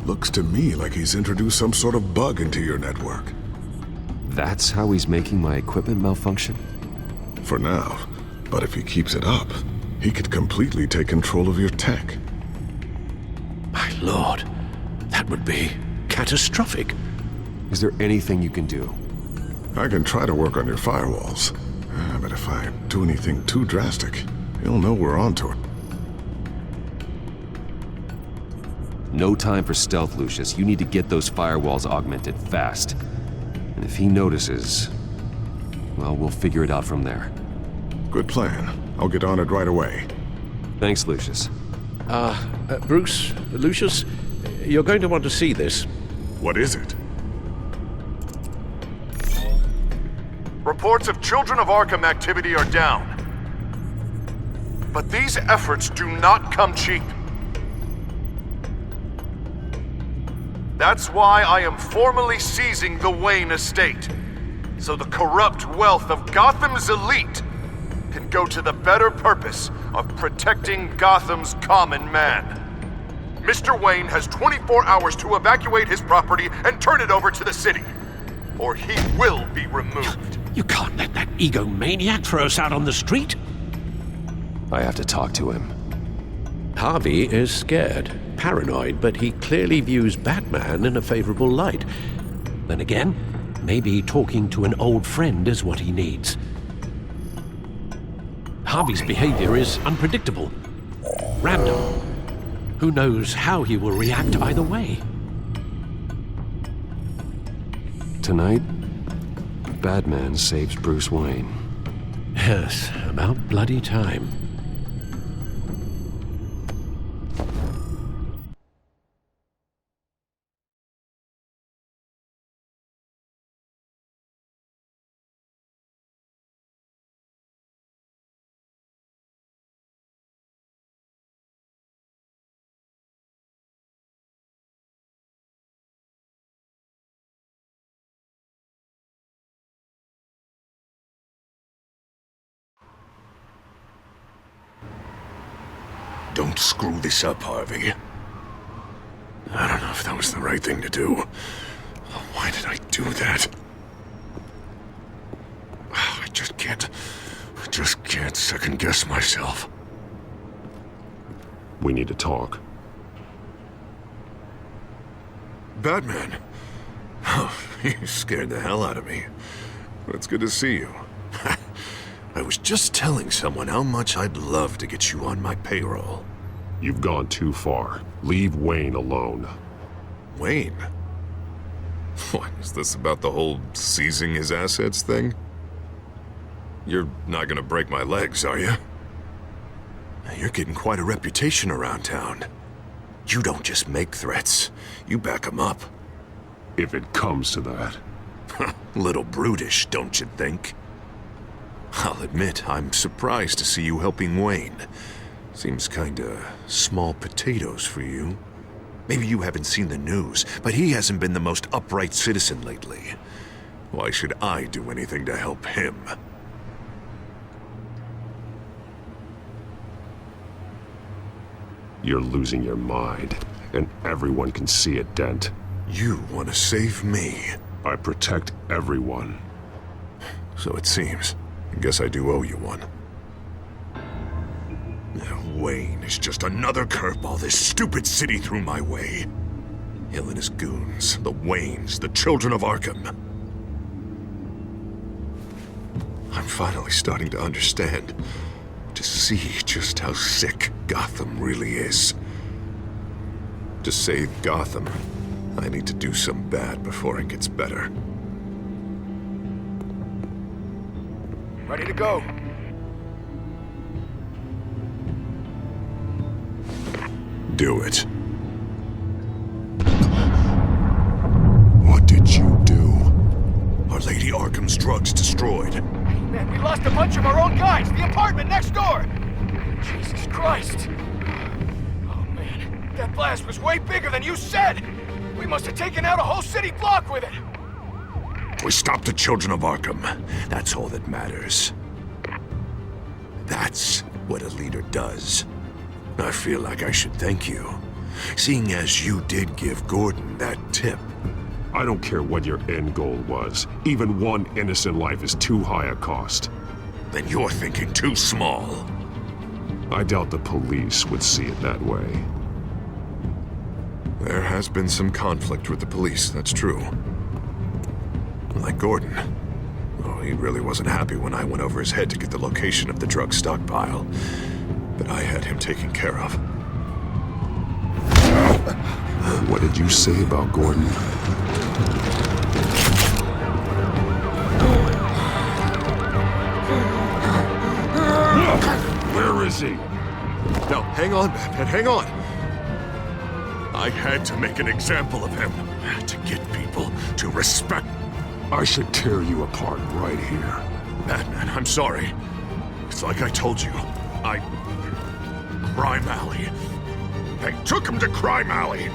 Looks to me like he's introduced some sort of bug into your network. That's how he's making my equipment malfunction? For now. But if he keeps it up, he could completely take control of your tech. My lord, that would be catastrophic. Is there anything you can do? I can try to work on your firewalls. But if I do anything too drastic, he'll know we're onto it. No time for stealth, Lucius. You need to get those firewalls augmented fast. And if he notices, well, we'll figure it out from there. Good plan. I'll get on it right away. Thanks, Lucius. Bruce, Lucius, you're going to want to see this. What is it? Reports of Children of Arkham activity are down. But these efforts do not come cheap. That's why I am formally seizing the Wayne estate, so the corrupt wealth of Gotham's elite can go to the better purpose of protecting Gotham's common man. Mr. Wayne has 24 hours to evacuate his property and turn it over to the city, or he will be removed. You can't let that egomaniac throw us out on the street. I have to talk to him. Harvey is scared, paranoid, but he clearly views Batman in a favorable light. Then again, maybe talking to an old friend is what he needs. Harvey's behavior is unpredictable, random. Who knows how he will react either way? Tonight, Batman saves Bruce Wayne. Yes, about bloody time. Don't screw this up, Harvey. I don't know if that was the right thing to do. Why did I do that? I just can't second-guess myself. We need to talk. Batman. Oh, you scared the hell out of me. But it's good to see you. I was just telling someone how much I'd love to get you on my payroll. You've gone too far. Leave Wayne alone. Wayne? What, is this about the whole seizing his assets thing? You're not gonna break my legs, are you? You're getting quite a reputation around town. You don't just make threats, you back them up. If it comes to that. Little brutish, don't you think? I'll admit, I'm surprised to see you helping Wayne. Seems kinda small potatoes for you. Maybe you haven't seen the news, but he hasn't been the most upright citizen lately. Why should I do anything to help him? You're losing your mind, and everyone can see it, Dent. You want to save me? I protect everyone. So it seems. I guess I do owe you one. Wayne is just another curveball this stupid city threw my way. Hill and his goons, the Waynes, the children of Arkham. I'm finally starting to understand. To see just how sick Gotham really is. To save Gotham, I need to do some bad before it gets better. Ready to go. Do it. What did you do? Our Lady Arkham's drugs destroyed. Man, we lost a bunch of our own guys. The apartment next door. Jesus Christ. Oh, man. That blast was way bigger than you said. We must have taken out a whole city block with it. We stopped the children of Arkham. That's all that matters. That's what a leader does. I feel like I should thank you, seeing as you did give Gordon that tip. I don't care what your end goal was. Even one innocent life is too high a cost. Then you're thinking too small. I doubt the police would see it that way. There has been some conflict with the police, that's true. Like Gordon. Oh, he really wasn't happy when I went over his head to get the location of the drug stockpile. But I had him taken care of. What did you say about Gordon? Where is he? No, hang on, Batman, hang on. I had to make an example of him. To get people to respect. I should tear you apart right here. Batman, I'm sorry. It's like I told you. Crime Alley. They took him to Crime Alley.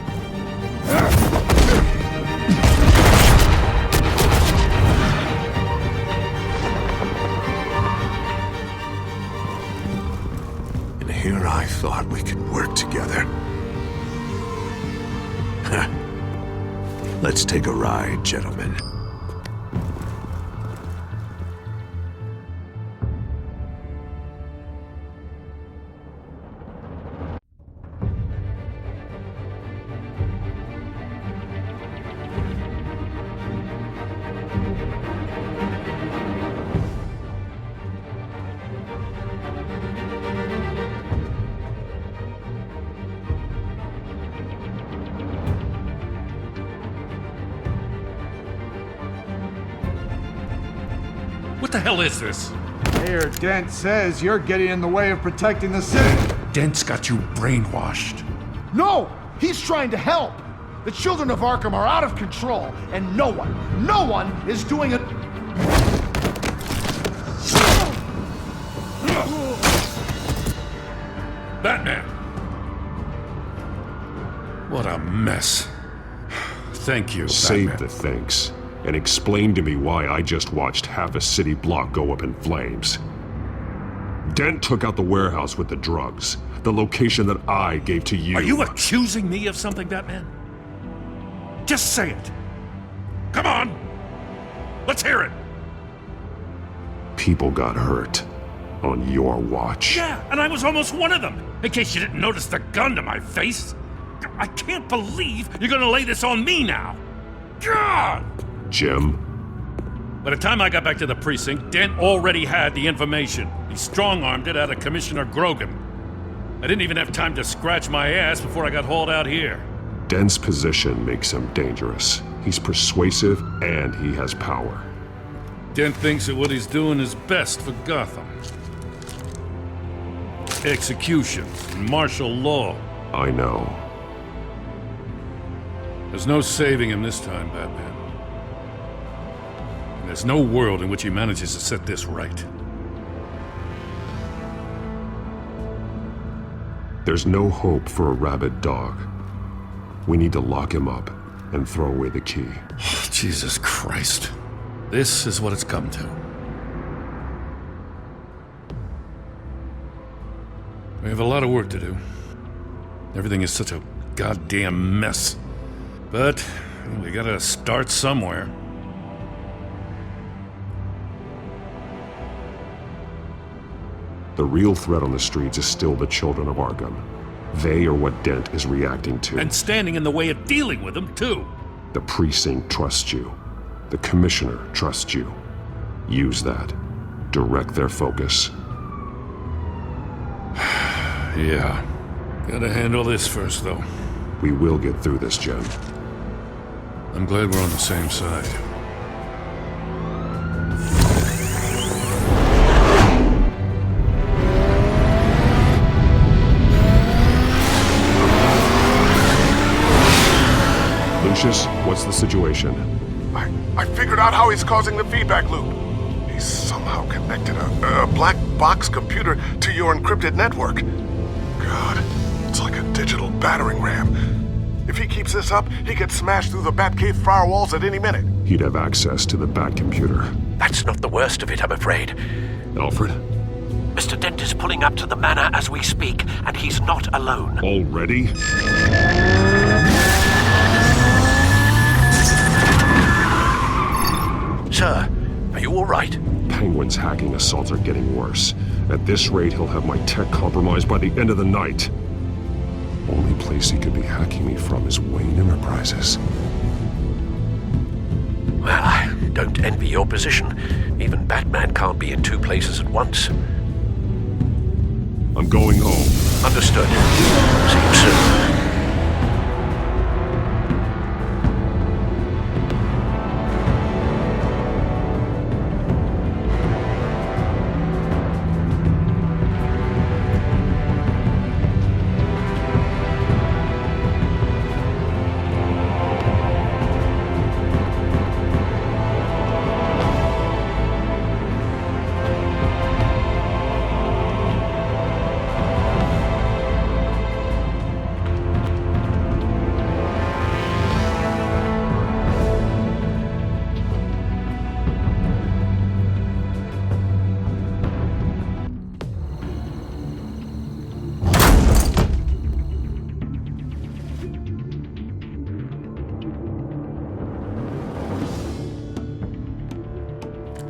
And here I thought we could work together. Let's take a ride, gentlemen. What the hell is this? Mayor Dent says you're getting in the way of protecting the city. Dent's got you brainwashed. No! He's trying to help! The children of Arkham are out of control, and no one is doing it. Batman! What a mess. Thank you, Save Batman. the thanks, and explain to me why I just watched half a city block go up in flames. Dent took out the warehouse with the drugs, the location that I gave to you. Are you accusing me of something, Batman? Just say it. Come on! Let's hear it! People got hurt on your watch. Yeah, and I was almost one of them, in case you didn't notice the gun to my face. I can't believe you're gonna lay this on me now. God! Jim? By the time I got back to the precinct, Dent already had the information. He strong-armed it out of Commissioner Grogan. I didn't even have time to scratch my ass before I got hauled out here. Dent's position makes him dangerous. He's persuasive and he has power. Dent thinks that what he's doing is best for Gotham. Executions and martial law. I know. There's no saving him this time, Batman. And there's no world in which he manages to set this right. There's no hope for a rabid dog. We need to lock him up and throw away the key. Jesus Christ. This is what it's come to. We have a lot of work to do. Everything is such a goddamn mess. But we gotta start somewhere. The real threat on the streets is still the children of Arkham. They are what Dent is reacting to. And standing in the way of dealing with them, too. The precinct trusts you. The commissioner trusts you. Use that. Direct their focus. Yeah. Gotta handle this first, though. We will get through this, Jen. I'm glad we're on the same side. Lucius, what's the situation? I figured out how he's causing the feedback loop. He's somehow connected a black box computer to your encrypted network. God, it's like a digital battering ram. If he keeps this up, he could smash through the Batcave firewalls at any minute. He'd have access to the Bat computer. That's not the worst of it, I'm afraid. Alfred? Mr. Dent is pulling up to the manor as we speak, and he's not alone. Already? Sir, are you all right? Penguin's hacking assaults are getting worse. At this rate, he'll have my tech compromised by the end of the night. Only place he could be hacking me from is Wayne Enterprises. Well, I don't envy your position. Even Batman can't be in two places at once. I'm going home. Understood. See you soon.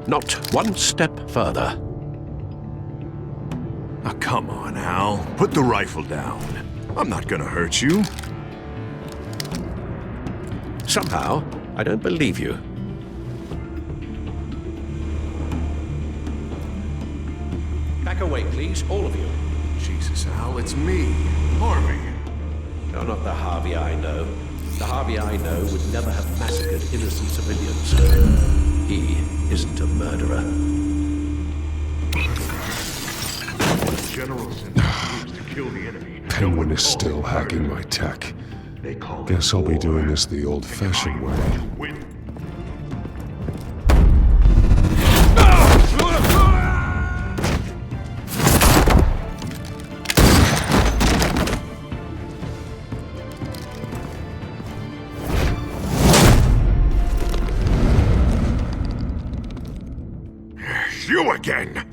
Not one step further. Oh, come on, Al. Put the rifle down. I'm not gonna hurt you. Somehow, I don't believe you. Back away, please, all of you. Jesus, Al, it's me, Harvey. You're not the Harvey I know. The Harvey I know would never have massacred innocent civilians. He isn't a murderer. The general sent troops to kill the enemy. Penguin is still hacking my tech. Guess I'll be doing this the old-fashioned way. You again!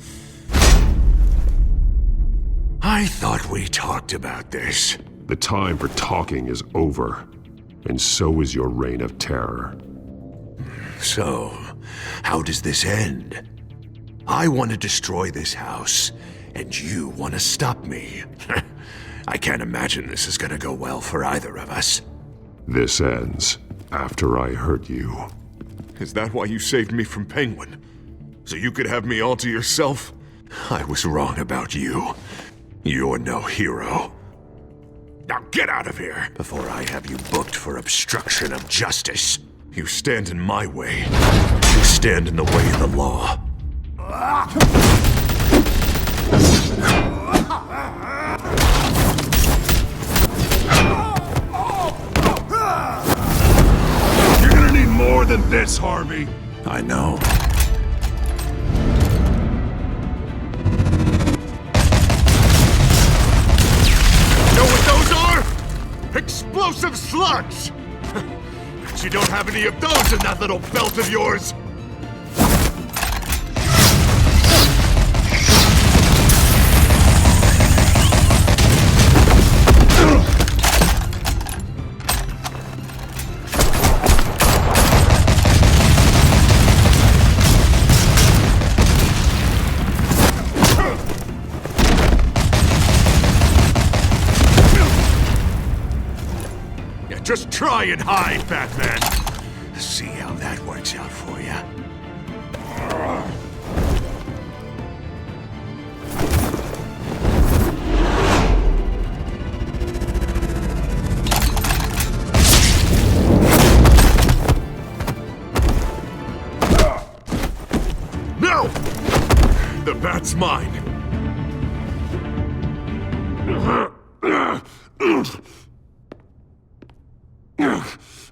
I thought we talked about this. The time for talking is over, and so is your reign of terror. So, how does this end? I want to destroy this house, and you want to stop me. I can't imagine this is gonna go well for either of us. This ends after I hurt you. Is that why you saved me from Penguin? So you could have me all to yourself? I was wrong about you. You're no hero. Now get out of here before I have you booked for obstruction of justice. You stand in my way. You stand in the way of the law. more than this, Harvey. I know. Know what those are? Explosive slugs! But you don't have any of those in that little belt of yours! Just try and hide, Batman. See how that works out for you. No! The bat's mine.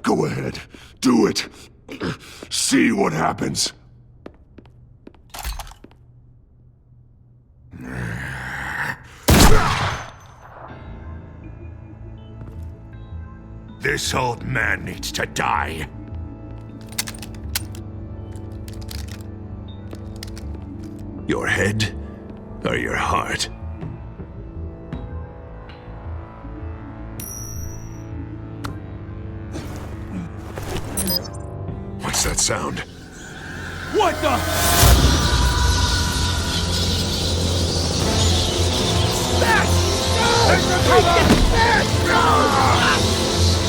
Go ahead. Do it. See what happens. This old man needs to die. Your head or your heart? What's that sound? What the?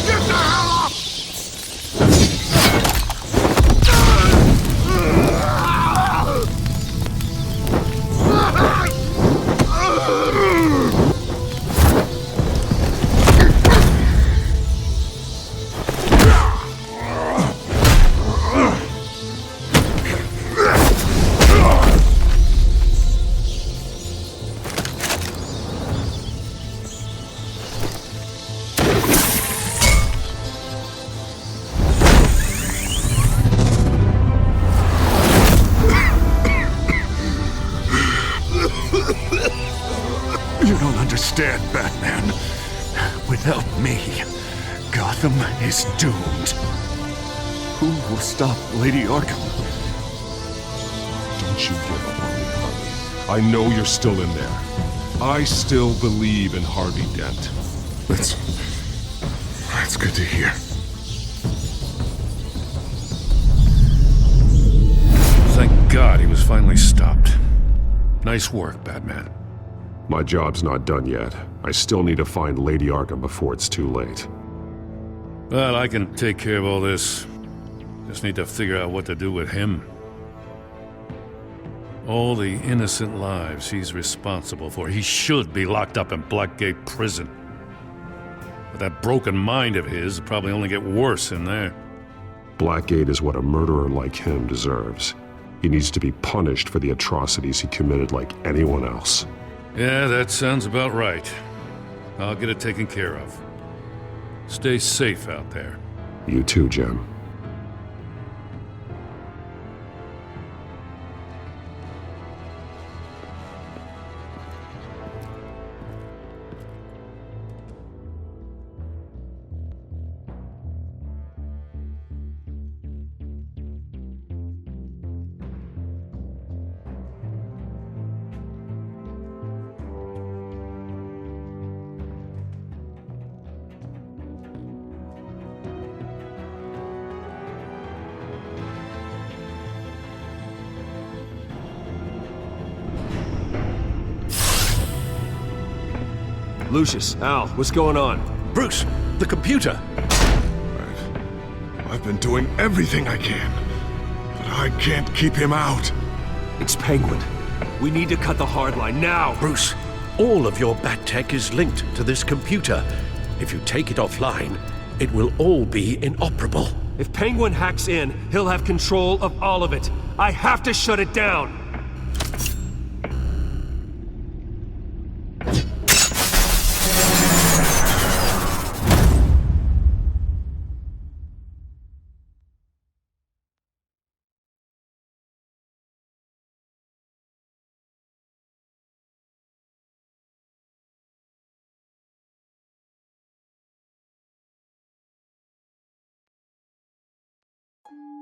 Get the hell off! You don't understand, Batman. Without me, Gotham is doomed. Who will stop Lady Arkham? Don't you give up on me, Harvey. I know you're still in there. I still believe in Harvey Dent. That's good to hear. Thank God he was finally stopped. Nice work, Batman. My job's not done yet. I still need to find Lady Arkham before it's too late. Well, I can take care of all this. Just need to figure out what to do with him. All the innocent lives he's responsible for. He should be locked up in Blackgate Prison. But that broken mind of his will probably only get worse in there. Blackgate is what a murderer like him deserves. He needs to be punished for the atrocities he committed like anyone else. Yeah, that sounds about right. I'll get it taken care of. Stay safe out there. You too, Jim. Lucius, Al, what's going on? Bruce, the computer! I've been doing everything I can, but I can't keep him out. It's Penguin. We need to cut the hard line now! Bruce, all of your bat tech is linked to this computer. If you take it offline, it will all be inoperable. If Penguin hacks in, he'll have control of all of it. I have to shut it down! you.